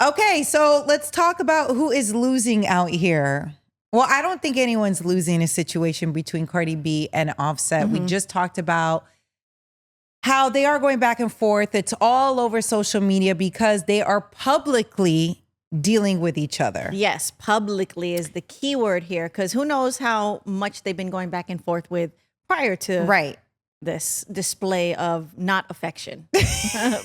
Okay, so let's talk about who is losing out here. Well, I don't think anyone's losing a situation between Cardi B and Offset. We just talked about how they are going back and forth. It's all over social media because they are publicly dealing with each other. Yes, publicly is the key word here, because who knows how much they've been going back and forth with prior to this display of not affection.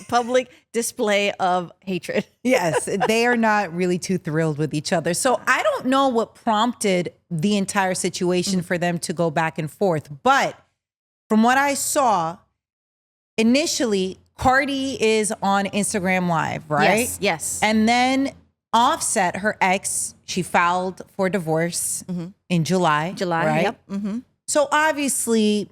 Public display of hatred. Yes, they are not really too thrilled with each other. So I don't know what prompted the entire situation for them to go back and forth. But from what I saw, initially, Cardi is on Instagram Live, right? Yes, yes. And then Offset, her ex, she filed for divorce in July. Right? Yep. So obviously,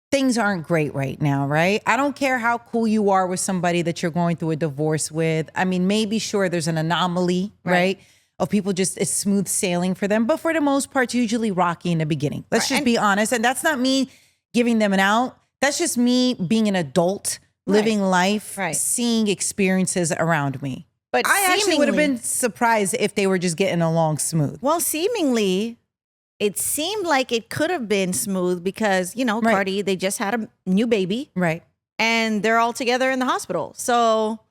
things aren't great right now, right? I don't care how cool you are with somebody that you're going through a divorce with. I mean, maybe sure there's an anomaly, right? Of people just, it's smooth sailing for them. But for the most part, it's usually rocky in the beginning. Let's just be honest. And that's not me giving them an out. That's just me being an adult, living life, seeing experiences around me. But I actually would have been surprised if they were just getting along smooth. Well, seemingly, it seemed like it could have been smooth because, you know, Cardi, they just had a new baby. Right. And they're all together in the hospital. So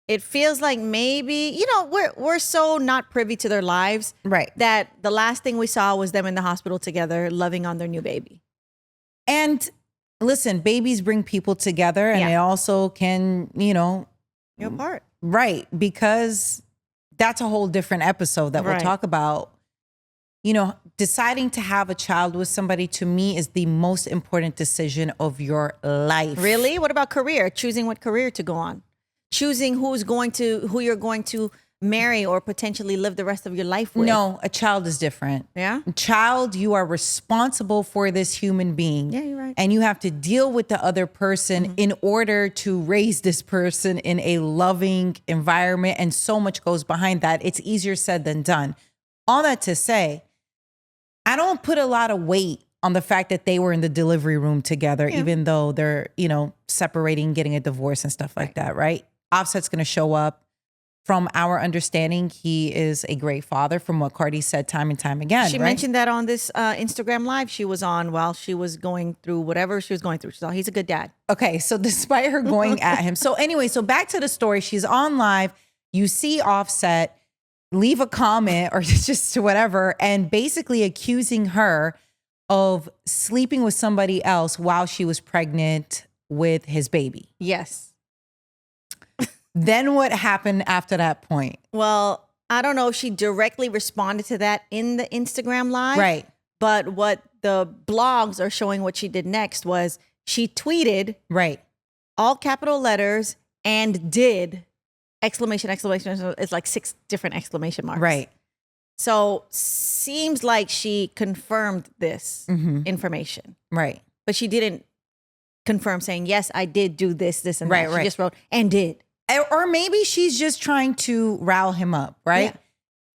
it feels like maybe, you know, we're so not privy to their lives. Right. That the last thing we saw was them in the hospital together, loving on their new baby. And listen, babies bring people together and they also can, you know. You're apart. Right. Because that's a whole different episode that we'll talk about. You know, deciding to have a child with somebody, to me, is the most important decision of your life. Really? What about career? Choosing what career to go on. Choosing who you're going to marry or potentially live the rest of your life with. No, a child is different. Yeah? A child, you are responsible for this human being. Yeah, you're right. And you have to deal with the other person in order to raise this person in a loving environment. And so much goes behind that. It's easier said than done. All that to say, I don't put a lot of weight on the fact that they were in the delivery room together, even though they're, you know, separating, getting a divorce and stuff like that, right? Offset's going to show up. From our understanding, he is a great father, from what Cardi said time and time again. She mentioned that on this Instagram Live she was on while she was going through whatever she was going through. She thought he's a good dad. Okay, so despite her going at him. So anyway, so back to the story. She's on live. You see Offset leave a comment or just whatever and basically accusing her of sleeping with somebody else while she was pregnant with his baby. Yes. Then what happened after that point? Well, I don't know if she directly responded to that in the Instagram Live. Right. But what the blogs are showing what she did next was she tweeted. Right. All capital letters and did exclamation. It's like 6 different exclamation marks. Right. So seems like she confirmed this information. Right. But she didn't confirm saying, yes, I did do this, and that. She just wrote, and did. Or maybe she's just trying to rile him up, right? Yeah.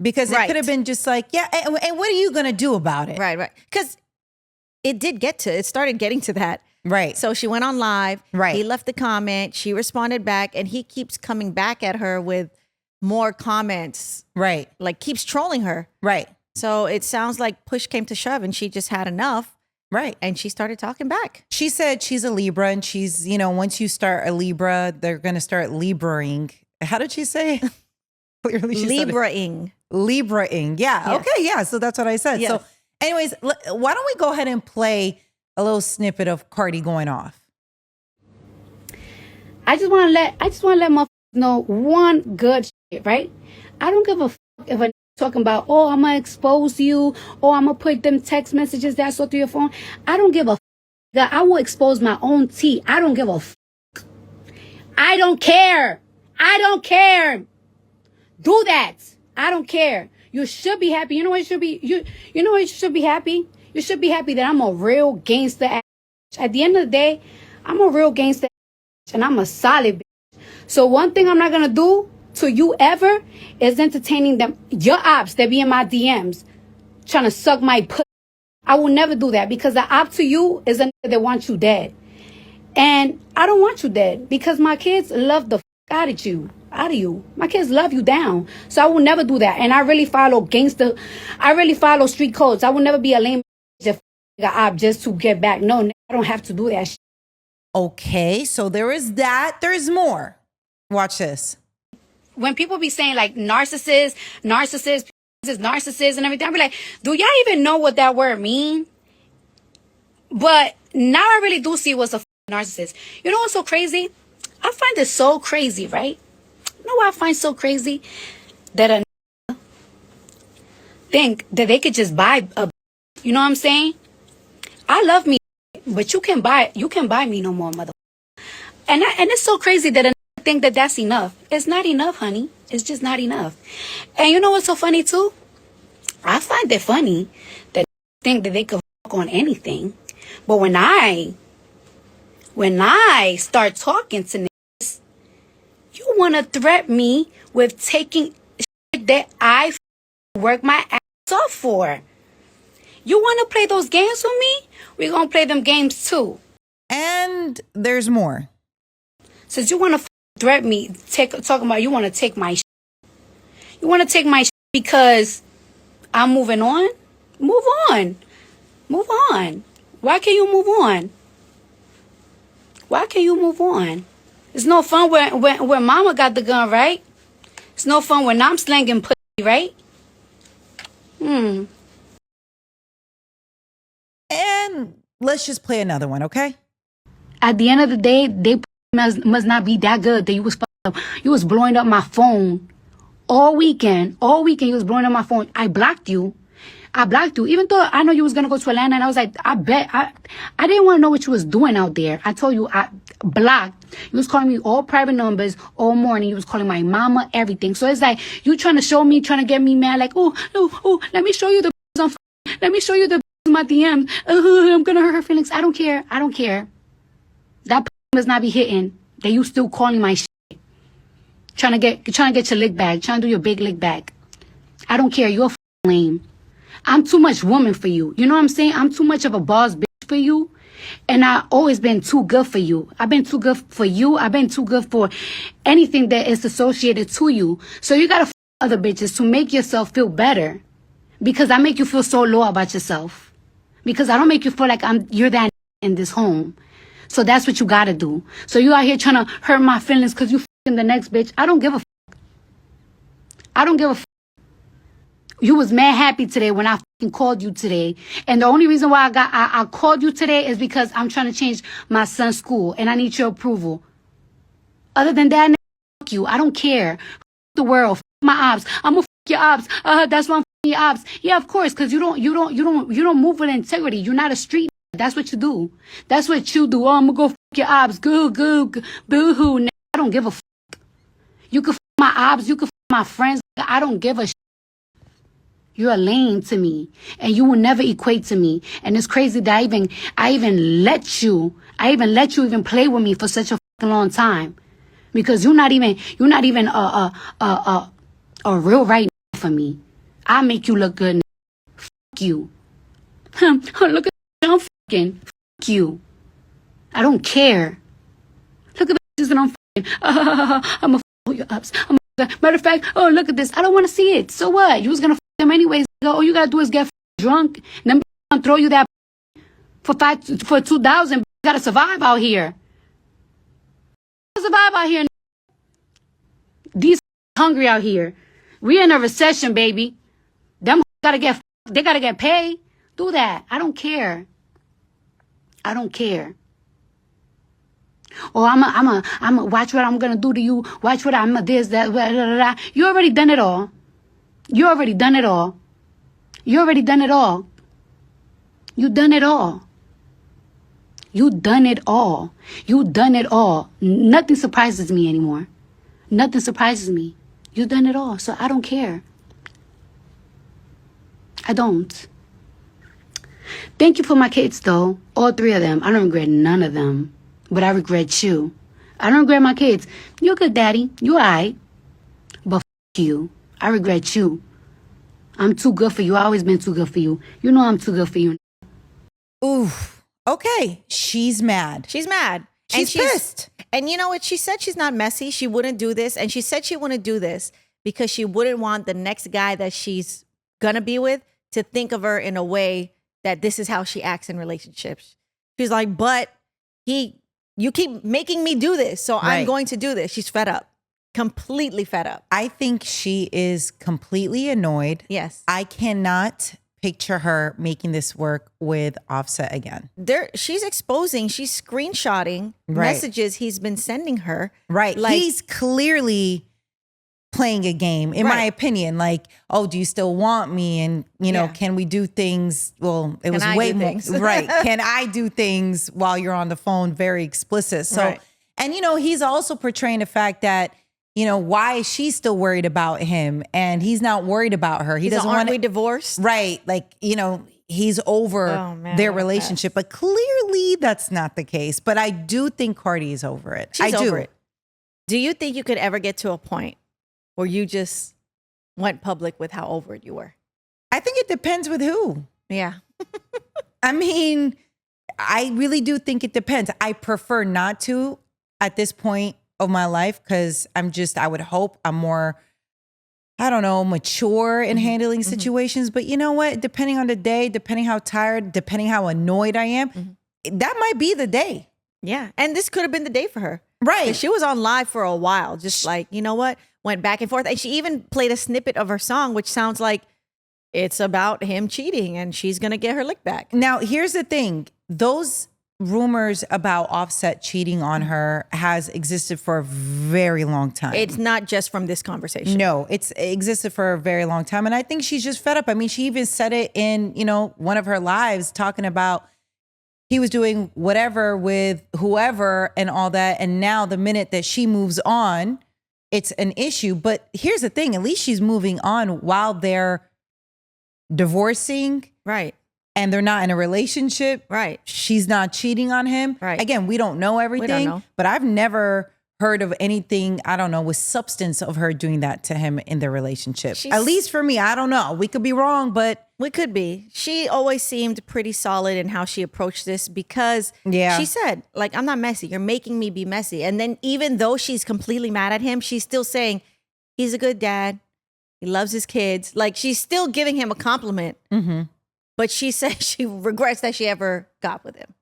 Because it could have been just like, and what are you going to do about it? Right. Because it started getting to that. Right. So she went on live. Right. He left the comment. She responded back, and he keeps coming back at her with more comments. Right. Like keeps trolling her. Right. So it sounds like push came to shove and she just had enough. Right. And she started talking back. She said she's a Libra and she's, you know, once you start a Libra, they're going to start Libraing. How did she say? Clearly she Libraing. Libraing. Yeah. Yes. Okay. Yeah. So that's what I said. Yes. So anyways, why don't we go ahead and play a little snippet of Cardi going off? I just want to let motherfuckers know one good shit, right? I don't give a fuck if a talking about, oh, I'm going to expose you, or I'm going to put them text messages that I saw through your phone. I don't give a fuck. I will expose my own tea. I don't give a fuck. I don't care. I don't care. Do that. I don't care. You should be happy. You know what you should be? You know what you should be happy? You should be happy that I'm a real gangster ass. At the end of the day, I'm a real gangster ass, and I'm a solid bitch. So one thing I'm not going to do to you ever is entertaining them, your ops that be in my DMs trying to suck my pussy. I will never do that, because the op to you is a nigga that wants you dead. And I don't want you dead, because my kids love the fuck out of you. out of you. My kids love you down. So I will never do that. And I really follow street codes. I will never be a lame just to get back. No, I don't have to do that. Okay, so there is that. There's more. Watch this. When people be saying like narcissist, and everything, I be like, do y'all even know what that word mean? But now I really do see what's a narcissist. You know what's so crazy? I find it so crazy, right? You know what I find so crazy? That a think that they could just buy a, you know what I'm saying? I love me, but you can buy me no more, mother. And it's so crazy that a think that that's enough. It's not enough, honey. It's just not enough. And you know what's so funny too? I find it funny that think that they could fuck on anything. But when I start talking to niggas, you want to threaten me with taking shit that I work my ass off for. You want to play those games with me? We're going to play them games too. And there's more. Since you want to threaten me, talking about you want to take my shit. You want to take my shit because I'm moving on? Move on. Move on. Why can't you move on? Why can't you move on? It's no fun when mama got the gun, right? It's no fun when I'm slanging pussy, right? And let's just play another one, okay? At the end of the day, they must not be that good that you was fucking up. You was blowing up my phone all weekend. All weekend you was blowing up my phone. I blocked you. Even though I know you was gonna go to Atlanta, and I was like, I didn't want to know what you was doing out there. I told you I blocked. You was calling me all private numbers all morning. You was calling my mama, everything. So it's like you trying to show me, trying to get me mad. Like, oh, let me show you the on. Let me show you the my DM. I'm gonna hurt her feelings. I don't care. That must not be hitting. That you still calling my shit. Trying to get your lick back. Trying to do your big lick back. I don't care. You're lame. I'm too much woman for you. You know what I'm saying? I'm too much of a boss bitch for you. And I've always been too good for you. I've been too good for you. I've been too good for anything that is associated to you. So you gotta other bitches to make yourself feel better. Because I make you feel so low about yourself. Because I don't make you feel like you're that in this home. So that's what you gotta do. So you out here trying to hurt my feelings because you f***ing the next bitch. I don't give a fuck. I don't give a fuck. You was mad happy today when I f***ing called you today. And the only reason why I called you today is because I'm trying to change my son's school. And I need your approval. Other than that, fuck you. I don't care. F*** the world. F*** my ops. I'm gonna f*** your ops. That's why I'm f***ing your ops. Yeah, of course, because you don't move with integrity. You're not a street. That's what you do. That's what you do. Oh, I'm gonna go f*** your ops. Goo, boo-hoo. I don't give a f***. You can f*** my ops. You can f*** my friends. I don't give a shit. You're a lame to me, and you will never equate to me. And it's crazy that I even let you even play with me for such a long time, because you're not even a real right for me. I make you look good. Fuck you. Look at I'm fucking. Fuck you. I don't care. Look at the that I'm fucking. I'm a fuck your ups. Matter of fact, oh look at this. I don't want to see it. So what? You was gonna them anyways. All you gotta do is get drunk, and then gonna throw you that for 2,000. You gotta survive out here. Survive out here. These hungry out here. We in a recession, baby. Them gotta get paid. Do that. I don't care. I don't care. Oh, I'm a watch what I'm gonna do to you. Watch what I'm this, that, blah, blah, blah. You already done it all. You already done it all. You already done it all. You done it all. You done it all. You done it all. Nothing surprises me anymore. Nothing surprises me. You done it all. So I don't care. I don't. Thank you for my kids, though. All 3 of them. I don't regret none of them. But I regret you. I don't regret my kids. You're good, daddy. You alright. But f*** you. I regret you. I'm too good for you. I've always been too good for you. You know I'm too good for you. Ooh. Okay. She's mad. She's mad. She's pissed. And you know what? She said she's not messy. She wouldn't do this. And she said she wouldn't do this because she wouldn't want the next guy that she's going to be with to think of her in a way that this is how she acts in relationships. She's like, but you keep making me do this, so I'm going to do this. She's fed up. Completely fed up. I think she is completely annoyed. Yes. I cannot picture her making this work with Offset again. She's screenshotting messages he's been sending her. Right. Like, he's clearly playing a game, in my opinion. Like, oh, do you still want me? And, you know, can we do things? Well, it was way more. Right. Can I do things while you're on the phone? Very explicit. So, and, you know, he's also portraying the fact that, you know, why is she still worried about him? And he's not worried about her. He doesn't want to. Aren't we divorced? Right. Like, you know, he's over their relationship. But clearly that's not the case. But I do think Cardi is over it. She's over it. Do you think you could ever get to a point where you just went public with how over it you were? I think it depends with who. Yeah. I mean, I really do think it depends. I prefer not to at this point of my life because I would hope I'm more, I don't know, mature in handling situations. But you know what? Depending on the day, depending how tired, depending how annoyed I am, that might be the day. Yeah. And this could have been the day for her. Right. She was on live for a while, just like, you know what? Went back and forth. And she even played a snippet of her song, which sounds like it's about him cheating and she's going to get her lick back. Now, here's the thing. Those rumors about Offset cheating on her has existed for a very long time. It's not just from this conversation. No, it's existed for a very long time. And I think she's just fed up. I mean, she even said it in, you know, one of her lives talking about he was doing whatever with whoever and all that. And now the minute that she moves on, it's an issue. But here's the thing, at least she's moving on while they're divorcing. Right. And they're not in a relationship. Right. She's not cheating on him. Right. Again, we don't know everything, but I've never heard of anything, I don't know, with substance of her doing that to him in their relationship. At least for me, I don't know. We could be wrong, but. We could be. She always seemed pretty solid in how she approached this because she said, like, I'm not messy. You're making me be messy. And then even though she's completely mad at him, she's still saying, he's a good dad. He loves his kids. Like, she's still giving him a compliment. Mm-hmm. But she said she regrets that she ever got with him.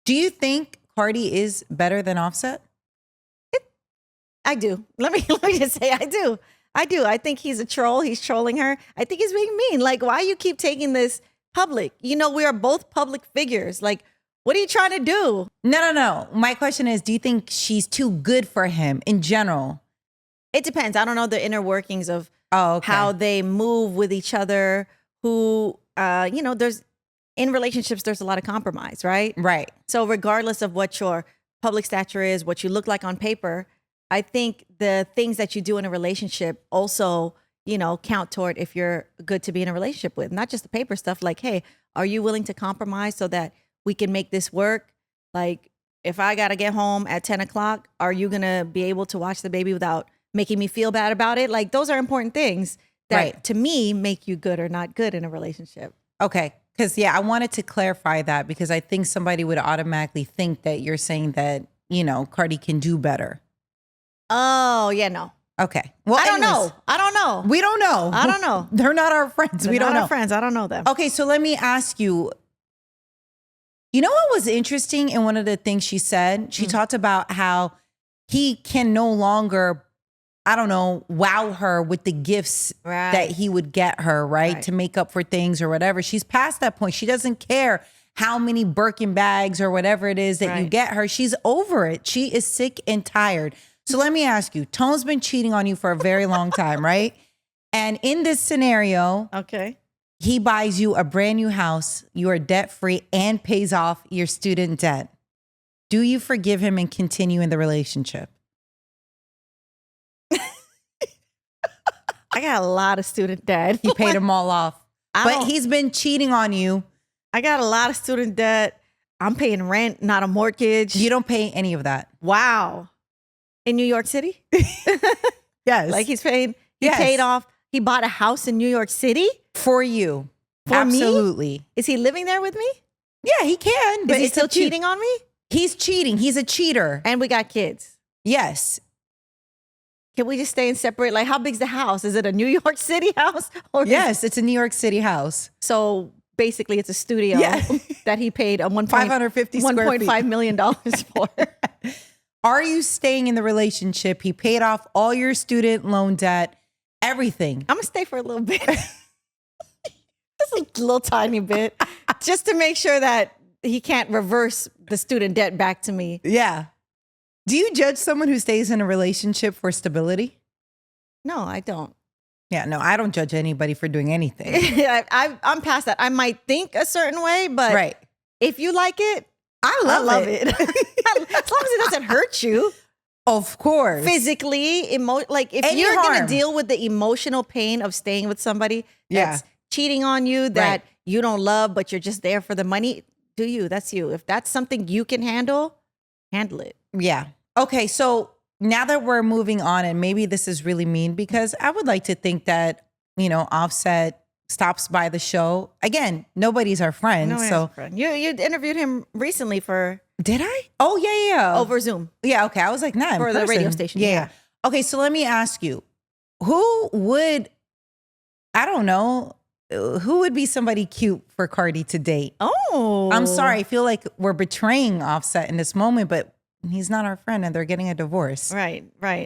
Do you think Cardi is better than Offset? I do. Let me just say I do. I think he's a troll. He's trolling her. I think he's being mean. Like, why you keep taking this public? You know, we are both public figures. Like, what are you trying to do? No. My question is, do you think she's too good for him in general? It depends. I don't know the inner workings of how they move with each other, who... you know, in relationships, there's a lot of compromise, right? Right. So regardless of what your public stature is, what you look like on paper, I think the things that you do in a relationship also, you know, count toward if you're good to be in a relationship with, not just the paper stuff. Like, hey, are you willing to compromise so that we can make this work? Like, if I got to get home at 10 o'clock, are you going to be able to watch the baby without making me feel bad about it? Like, those are important things that to me make you good or not good in a relationship. Okay. Because, I wanted to clarify that because I think somebody would automatically think that you're saying that, you know, Cardi can do better. Oh, yeah, no. Okay. Well, I don't know. We don't know. I don't know. They're not our friends. We don't know. Our friends. I don't know them. Okay. So let me ask you, you know what was interesting in one of the things she said? She talked about how he can no longer, I don't know, wow her with the gifts that he would get her, right? To make up for things or whatever. She's past that point. She doesn't care how many Birkin bags or whatever it is that you get her. She's over it. She is sick and tired. So let me ask you, Tone's been cheating on you for a very long time, right? And in this scenario, he buys you a brand new house, you are debt-free and pays off your student debt. Do you forgive him and continue in the relationship? I got a lot of student debt. You paid them all off. But he's been cheating on you. I got a lot of student debt. I'm paying rent, not a mortgage. You don't pay any of that. Wow. In New York City? Yes. Like he paid off, he bought a house in New York City? For you. For Absolutely. me? Is he living there with me? Yeah, he can. But is he still cheating on me? He's cheating. He's a cheater. And we got kids. Yes. Can we just stay and separate? Like, how big's the house? Is it a New York City house? Or Yes, it's a New York City house. So basically, it's a studio that he paid a 550 square feet. $1.5 million for. Are you staying in the relationship? He paid off all your student loan debt, everything. I'm gonna stay for a little bit. Just a little tiny bit. Just to make sure that he can't reverse the student debt back to me. Yeah. Do you judge someone who stays in a relationship for stability? No, I don't. Yeah, no, I don't judge anybody for doing anything. I'm past that. I might think a certain way, but Right. if you like it, I love it. as long as it doesn't hurt you. Of course. Physically, like if Any you're going harm. to deal with the emotional pain of staying with somebody that's cheating on you, that Right. you don't love, but you're just there for the money, do you? That's you. If that's something you can handle it. Yeah. Okay, so now that we're moving on, and maybe this is really mean because I would like to think that, Offset stops by the show. Again, nobody's our friend. No, so you interviewed him recently for did I? Oh, yeah. over Zoom. Yeah, okay. I was like, nah, in For the radio person. station, Yeah. yeah. Okay, so let me ask you, who would be somebody cute for Cardi to date? Oh. I'm sorry. I feel like we're betraying Offset in this moment, but he's not our friend and they're getting a divorce. Right.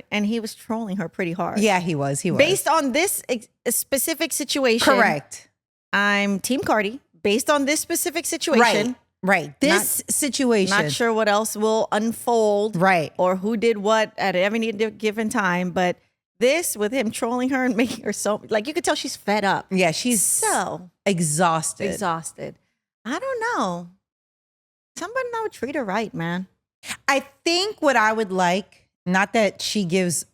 And he was trolling her pretty hard. Yeah, he was. Based on this specific situation. Correct. I'm Team Cardi. Based on this specific situation. Right. This situation. Not sure what else will unfold. Right. Or who did what at every given time. But this with him trolling her and making her so, like, you could tell she's fed up. Yeah, she's so exhausted. I don't know. Somebody that would treat her right, man. I think what I would like, not that she gives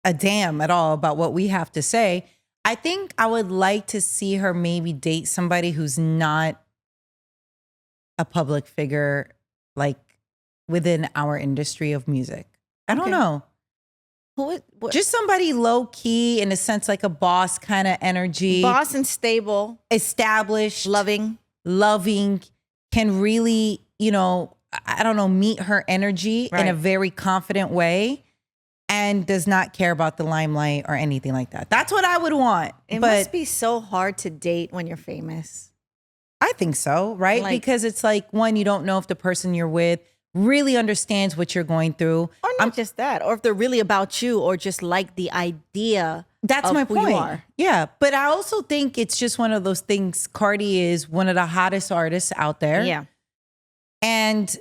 a damn at all about what we have to say, I think I would like to see her maybe date somebody who's not a public figure, like within our industry of music. I don't know. What? Just somebody low key, in a sense, like a boss kind of energy. Boss and stable. Established. Loving. Can really, meet her energy in a very confident way and does not care about the limelight or anything like that. That's what I would want. It must be so hard to date when you're famous. I think so, right? Because it's like, one, you don't know if the person you're with really understands what you're going through. Or not just that, or if they're really about you or just like the idea. That's of my who point. You are. Yeah, but I also think it's just one of those things. Cardi is one of the hottest artists out there. Yeah. And,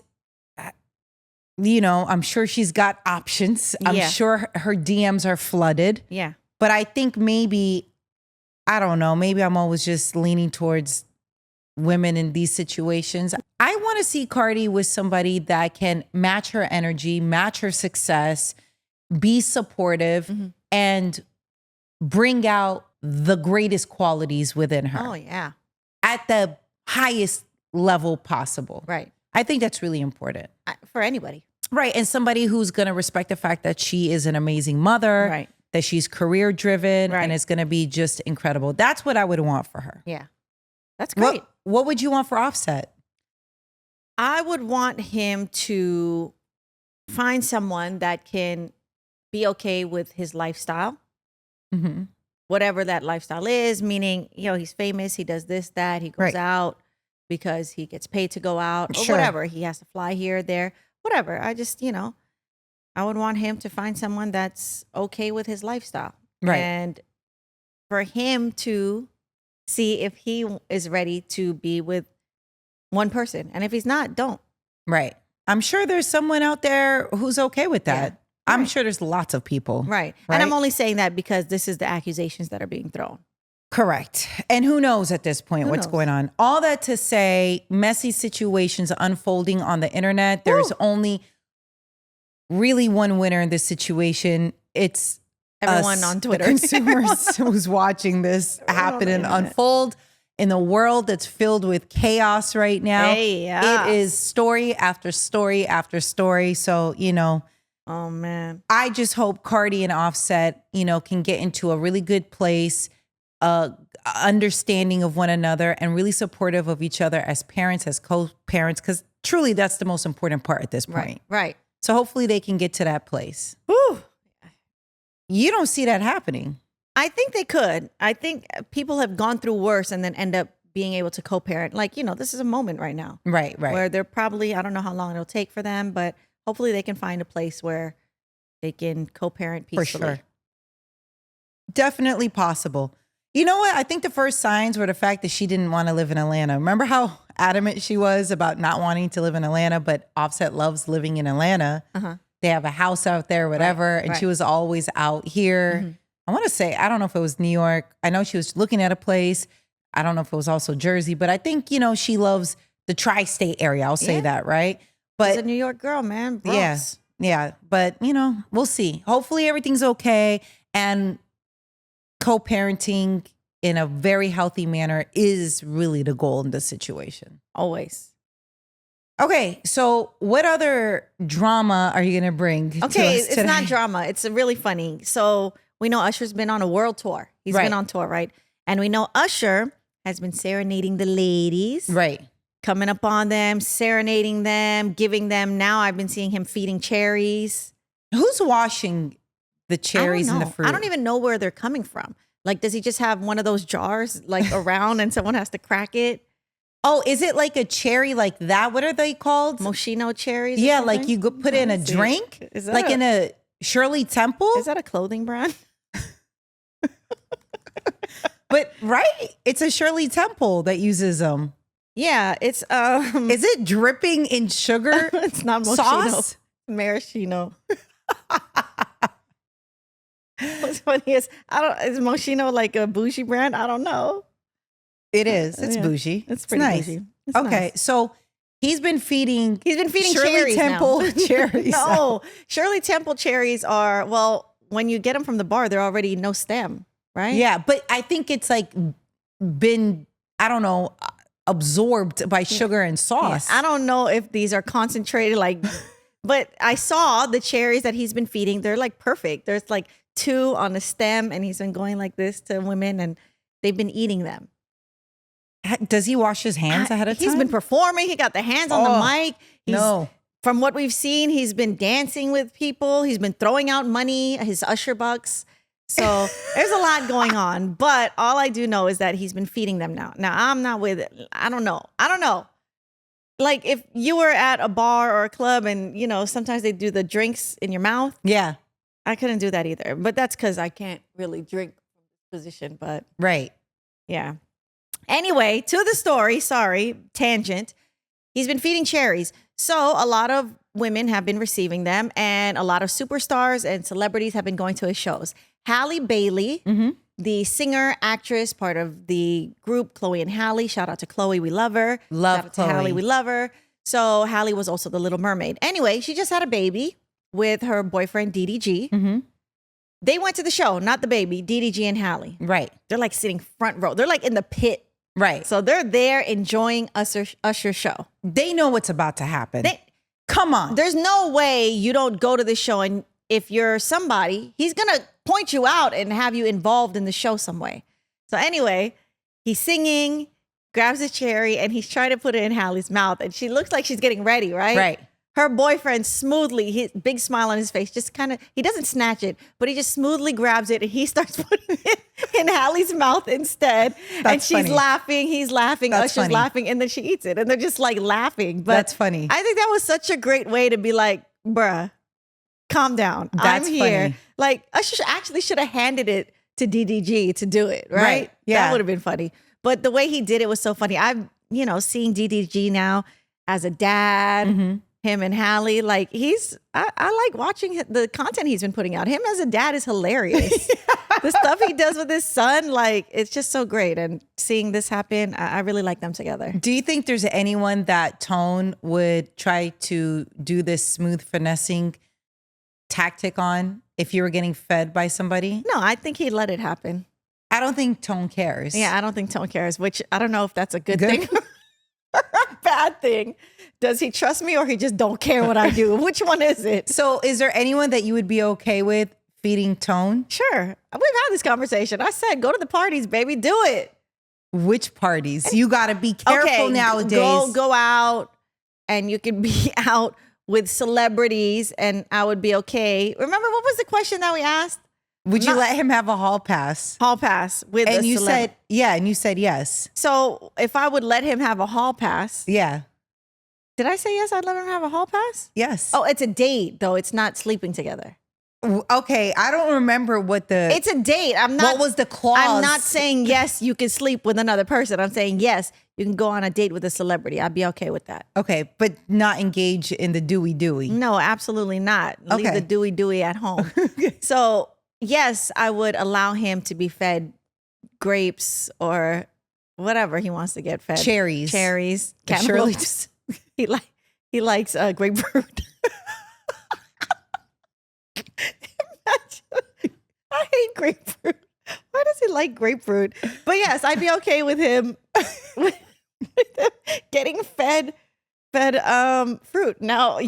I'm sure she's got options. I'm sure her DMs are flooded. Yeah. But I think maybe, I don't know, maybe I'm always just leaning towards women in these situations. I want to see Cardi with somebody that can match her energy, match her success, be supportive, and bring out the greatest qualities within her. Oh, yeah. At the highest level possible. Right. I think that's really important. For anybody. Right. And somebody who's going to respect the fact that she is an amazing mother, Right. that she's career driven, Right. and it's going to be just incredible. That's what I would want for her. Yeah. That's great. What would you want for Offset? I would want him to find someone that can be okay with his lifestyle, whatever that lifestyle is, meaning, he's famous, he does this, that, he goes out because he gets paid to go out or whatever. He has to fly here, there, whatever. I just, I would want him to find someone that's okay with his lifestyle. Right. And for him to see if he is ready to be with one person. And if he's not, don't. Right. I'm sure there's someone out there who's okay with that. Yeah. I'm sure there's lots of people. Right. And I'm only saying that because this is the accusations that are being thrown. Correct. And who knows at this point what's going on? All that to say, messy situations unfolding on the internet. There's only really one winner in this situation. It's everyone us, on Twitter. the consumers who's watching this happen and unfold in a world that's filled with chaos right now. It is story after story after story. So, oh man, I just hope Cardi and Offset, can get into a really good place, understanding of one another and really supportive of each other as parents, as co-parents, because truly that's the most important part at this point. Right. So hopefully they can get to that place. Whew. You don't see that happening. I think they could. I think people have gone through worse and then end up being able to co-parent. Like, this is a moment right now. Right. Where they're probably, I don't know how long it'll take for them, but hopefully they can find a place where they can co-parent peacefully. For sure. Definitely possible. You know what? I think the first signs were the fact that she didn't want to live in Atlanta. Remember how adamant she was about not wanting to live in Atlanta, but Offset loves living in Atlanta. They have a house out there, whatever. And she was always out here. I want to say, I don't know if it was New York. I know she was looking at a place. I don't know if it was also Jersey, but I think, she loves the tri-state area. I'll say that, right? But she's a New York girl, man. Bronx. Yeah. But, we'll see. Hopefully everything's okay. And co-parenting in a very healthy manner is really the goal in this situation. Always. Okay, so what other drama are you going to bring to us today? It's not drama. It's really funny. So we know Usher's been on a world tour. He's been on tour, right? And we know Usher has been serenading the ladies. Right. Coming up on them, serenading them, giving them. Now I've been seeing him feeding cherries. Who's washing the cherries and the fruit? I don't even know where they're coming from. Like, does he just have one of those jars like around and someone has to crack it? Oh, is it like a cherry like that? What are they called? Moschino cherries? Yeah, like you go put in a drink? Is that like in a Shirley Temple? Is that a clothing brand? But it's a Shirley Temple that uses them. Yeah, it's Is it dripping in sugar? It's not Moschino. Sauce? Maraschino. What's funny is is Moschino like a bougie brand? I don't know. It is. It's bougie. It's pretty nice. bougie. It's okay, nice. so he's been feeding Shirley cherries Temple now. cherries. No, Shirley Temple cherries are, when you get them from the bar, they're already no stem, right? Yeah, but I think it's like been, I don't know, absorbed by sugar and sauce. Yeah, I don't know if these are concentrated, but I saw the cherries that he's been feeding. They're like perfect. There's like 2 on the stem, and he's been going like this to women, and they've been eating them. Does he wash his hands ahead of time? He's been performing. He got the hands on the mic. No. From what we've seen, he's been dancing with people. He's been throwing out money, his Usher bucks. So there's a lot going on. But all I do know is that he's been feeding them now. Now, I'm not with it. I don't know. Like if you were at a bar or a club and, sometimes they do the drinks in your mouth. Yeah. I couldn't do that either. But that's because I can't really drink from this position. But right. Yeah. Anyway, to the story, sorry, tangent. He's been feeding cherries. So a lot of women have been receiving them, and a lot of superstars and celebrities have been going to his shows. Halle Bailey, the singer, actress, part of the group Chloe and Halle. Shout out to Chloe, we love her. Love Shout out Chloe. to Halle, we love her. So Halle was also the Little Mermaid. Anyway, she just had a baby with her boyfriend, DDG. They went to the show, not the baby, DDG and Halle. Right. They're like sitting front row. They're like in the pit. Right. So they're there enjoying Usher's show. They know what's about to happen. Come on. There's no way you don't go to the show, and if you're somebody, he's going to point you out and have you involved in the show some way. So anyway, he's singing, grabs a cherry, and he's trying to put it in Halle's mouth. And she looks like she's getting ready, right? Right. Her boyfriend smoothly, his big smile on his face, just kind of, he doesn't snatch it, but he just smoothly grabs it and he starts putting it in Halle's mouth instead. And she's funny. laughing, he's laughing, That's Usher's funny. laughing, and then she eats it. And they're just like laughing. But That's funny. I think that was such a great way to be like, bruh, calm down. That's I'm here. funny. Like, Usher actually should have handed it to DDG to do it, right? Right. Yeah. That would have been funny. But the way he did it was so funny. I'm, seeing DDG now as a dad. Him and Halle, like I like watching the content he's been putting out. Him as a dad is hilarious. The stuff he does with his son, like it's just so great. And seeing this happen, I really like them together. Do you think there's anyone that Tone would try to do this smooth finessing tactic on if you were getting fed by somebody? No, I think he'd let it happen. I don't think Tone cares. Yeah, I don't think Tone cares, which I don't know if that's a good thing or a bad thing. Does he trust me or he just don't care what I do? Which one is it? So is there anyone that you would be okay with feeding Tone? Sure. We've had this conversation. I said, go to the parties, baby. Do it. Which parties? You got to be careful nowadays. Go out and you can be out with celebrities and I would be okay. Remember, what was the question that we asked? Would you let him have a hall pass? Hall pass with And a you celebrity. said, yeah, and you said yes. So if I would let him have a hall pass, Yeah. did I say yes? I'd let him have a hall pass? Yes. Oh, it's a date though. It's not sleeping together. Okay. I don't remember what the... It's a date. I'm not. What was the clause? I'm not saying yes, you can sleep with another person. I'm saying yes, you can go on a date with a celebrity. I'd be okay with that. Okay, but not engage in the dooey. No, absolutely not. Leave Okay. the dooey at home. So yes, I would allow him to be fed grapes or whatever he wants to get fed. Cherries. Cantaloupes. He likes grapefruit. I hate grapefruit. Why does he like grapefruit? But yes, I'd be okay with him, with him getting fed fruit. Now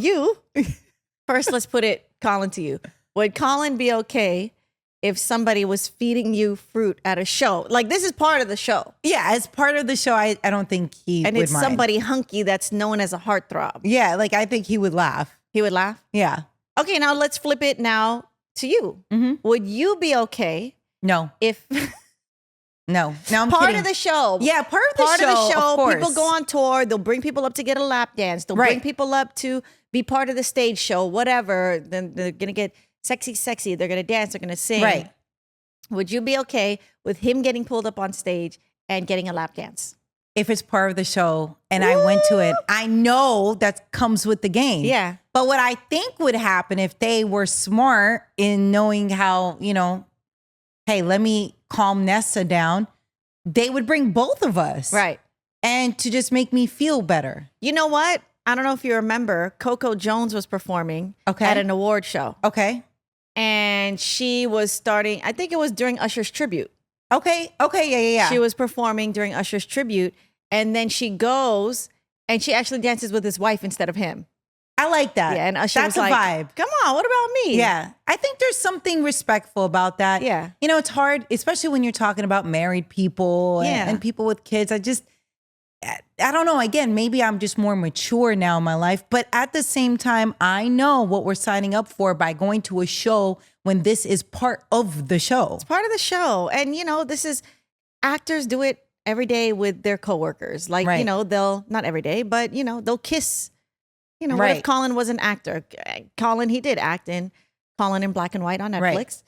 first let's put it, Colin, to you. Would Colin be okay if somebody was feeding you fruit at a show? Like, this is part of the show. Yeah, as part of the show, I don't think he And would it's mind. somebody hunky that's known as a heartthrob. Yeah, like I think he would laugh. He would laugh? Yeah. Okay, now let's flip it now to you. Mm-hmm. Would you be okay No. if No, I'm part kidding. of the show? Yeah, part of the show, of course. People go on tour. They'll bring people up to get a lap dance. They'll bring people up to be part of the stage show, whatever. Then they're going to get sexy. They're going to dance. They're going to sing. Right. Would you be okay with him getting pulled up on stage and getting a lap dance? If it's part of the show and I went to it, I know that comes with the game. Yeah. But what I think would happen if they were smart in knowing how, hey, let me calm Nessa down, they would bring both of us. Right. And to just make me feel better. You know what? I don't know if you remember, Coco Jones was performing at an award show. Okay. And she was starting, I think it was during Usher's tribute. Okay. Yeah. She was performing during Usher's tribute. And then she goes and she actually dances with his wife instead of him. I like that. Yeah, and Usher That's was a like, vibe. come on, what about me? Yeah. I think there's something respectful about that. Yeah. It's hard, especially when you're talking about married people and people with kids. I don't know. Again, maybe I'm just more mature now in my life. But at the same time, I know what we're signing up for by going to a show when this is part of the show. It's part of the show. And, this is, actors do it every day with their coworkers. Like, they'll, not every day, but, they'll kiss. What if Colin was an actor? Colin, he did act in Colin in Black and White on Netflix. Right.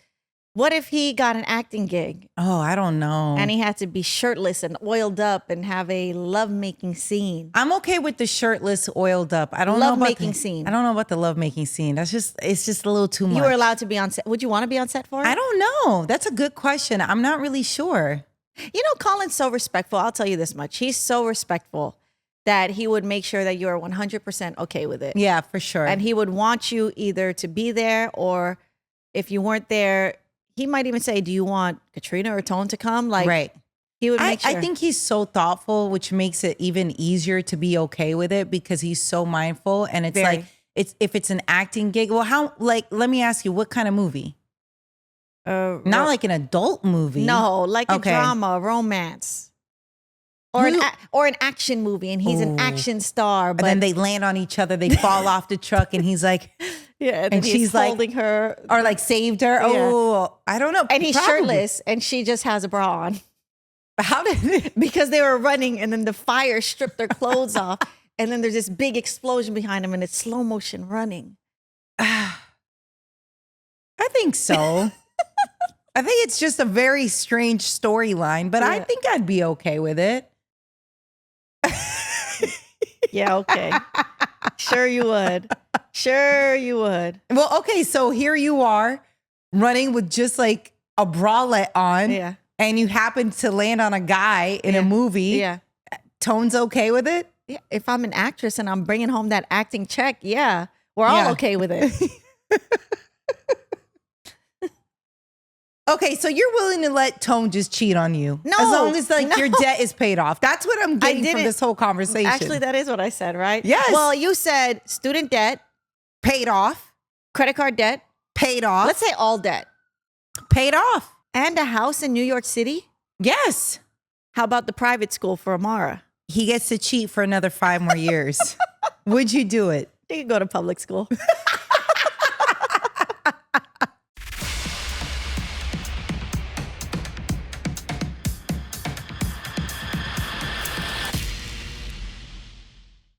What if he got an acting gig? Oh, I don't know. And he had to be shirtless and oiled up and have a lovemaking scene. I'm okay with the shirtless, oiled up. I don't Lovemaking scene. I don't know about the lovemaking scene. It's just a little too much. You were allowed to be on set. Would you want to be on set for it? I don't know. That's a good question. I'm not really sure. Colin's so respectful. I'll tell you this much. He's so respectful that he would make sure that you are 100% okay with it. Yeah, for sure. And he would want you either to be there, or if you weren't there, he might even say, do you want Katrina or Tone to come? Like, he would make sure. I think he's so thoughtful, which makes it even easier to be okay with it because he's so mindful. And it's like, if it's an acting gig, well, let me ask you, what kind of movie? Not like an adult movie. No, like a drama, a romance. Or an action movie, and he's an action star. But and then they land on each other, they fall off the truck, and he's like, and she's like holding her, or like saved her. Yeah. Oh, I don't know. And he's shirtless, and she just has a bra on. How did because they were running, and then the fire stripped their clothes off, and then there's this big explosion behind them, and it's slow motion running. I think so. I think it's just a very strange storyline, but I think I'd be okay with it. Yeah, okay. Sure you would. Well, okay, so here you are running with just like a bralette on. Yeah. And you happen to land on a guy in a movie. Yeah. Tone's okay with it? Yeah. If I'm an actress and I'm bringing home that acting check, yeah, we're all okay with it. Okay, so you're willing to let Tone just cheat on you? No. As long as your debt is paid off. That's what I'm getting from this whole conversation. Actually, that is what I said, right? Yes. Well, you said student debt. Paid off. Credit card debt. Paid off. Let's say all debt. Paid off. And a house in New York City? Yes. How about the private school for Amara? He gets to cheat for another 5 more years. Would you do it? They could go to public school.